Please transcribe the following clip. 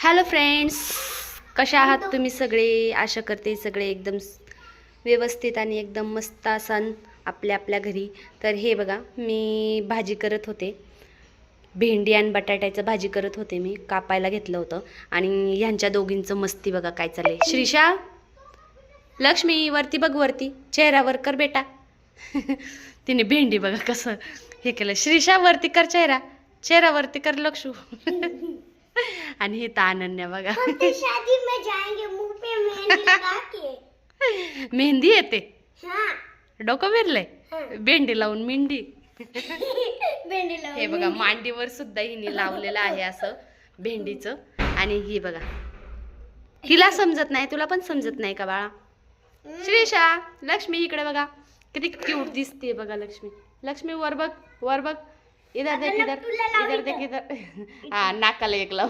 Hello friends, कशा आहात तुम्ही सगळे? आशा करते सगळे एकदम व्यवस्थित आणि एकदम मस्त असाल आपल्या आपल्या घरी. तर हे बघा, मी भाजी करत होते, भेंडी आणि बटाट्याचं भाजी करत होते. मी कापायला घेतलं होतं आणि ह्यांच्या दोघींचं मस्ती बघा काय चाललंय. श्रीषा, लक्ष्मी वरती बघ, वरती चेहऱ्यावर कर बेटा. तिने भेंडी बघा कसं हे केलं. श्रीषा वरती कर चेहरा, चेहरावरती कर लक्षू. आणि हे तर अनन्या बघा, शादी में जाएंगे मुंह पे मेहंदी लगा के. मेहंदी येते, हाँ, डोकं फिरलंय भेंडी लावून मेहंदी. भेंडी लावून हे बघा, मांडीवर सुद्धा हिने लावलेलं आहे असं भेंडीचं. आणि ही बघा, हिला समजत नाही, तुला पण समजत नाही का बाळा? श्रीषा, लक्ष्मी इकडे बघा, किती क्यूट दिसते बघा लक्ष्मी. लक्ष्मी वर बघ, वर बघ, इधर देख, इधर इधर देख, इधर. हा, नाकाला एक लाव.